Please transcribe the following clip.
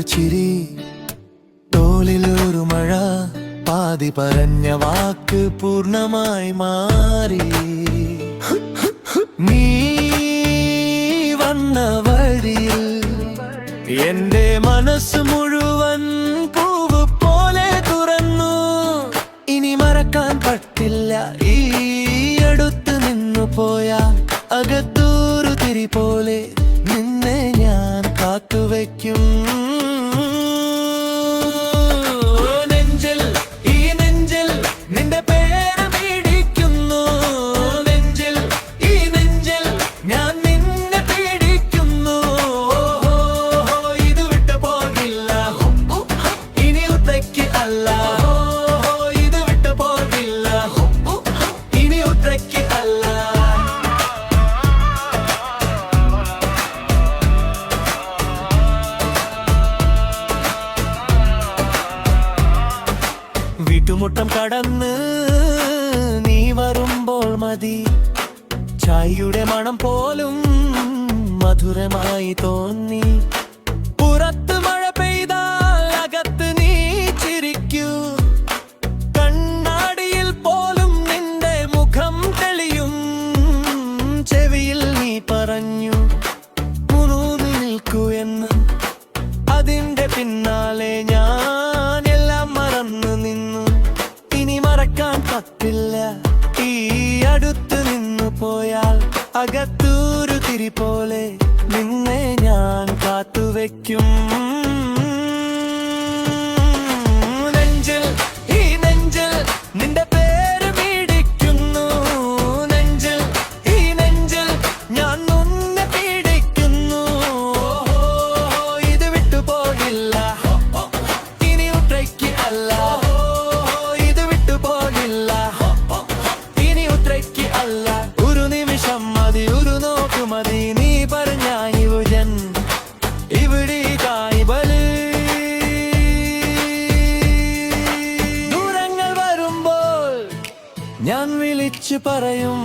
ഒരു ചിരി, തോളിലൊരു മഴ, പാതി പറഞ്ഞ വാക്ക് പൂർണ്ണമായി മാറി. നീ വന്ന വഴിയിൽ എന്റെ മനസ്സ് മുഴുവൻ പൂവ് പോലെ തുറന്നു. ഇനി മറക്കാൻ പറ്റില്ല ഈ അടുത്ത് നിന്നു പോയ അകത്തൂരു തിരി പോലെ നിന്നെ ഞാൻ കാത്തുവയ്ക്കും. വീട്ടുമുട്ടം കടന്ന് നീ വരുമ്പോൾ മതി, ചായയുടെ മണം പോലും മധുരമായി തോന്നി. പുറത്ത് മഴ പെയ്താൽ അകത്ത് നീ ചിരിക്കൂ, കണ്ണാടിയിൽ പോലും നിന്റെ മുഖം തെളിയും. ചെവിയിൽ നീ പറഞ്ഞു മുന്നൂറി നിൽക്കൂ എന്ന്, അതിന്റെ പിന്നാലെ ഞാൻ എല്ലാം മറന്നു നിന്നു. ഇനി മറക്കാൻ പറ്റില്ല ഈ അടുത്ത് നിന്നു പോയാൽ അകത്തൂരു തിരി പോലെ നിന്നെ ഞാൻ കാത്തുവെക്കും. നെഞ്ചിൽ ഈ നെഞ്ചിൽ നിന്റെ പേര് പീഡിക്കുന്നു, നെഞ്ചിൽ ഈ നെഞ്ചിൽ ഞാൻ നിന്നെ പീഡിക്കുന്നു. ഇത് വിട്ടുപോകില്ല ഇനി ഉത്രയ്ക്ക് അല്ല, ഇത് വിട്ടുപോകില്ല ഇനി ഉത്രയ്ക്ക് അല്ല. ഒരു നിമിഷം മതി, ഒരു നോക്കു മതി, നീ പറഞ്ഞ യുവജൻ ഇവിടെ കായ്ബല്. ദൂരങ്ങൾ വരുമ്പോൾ ഞാൻ വിളിച്ചു പറയും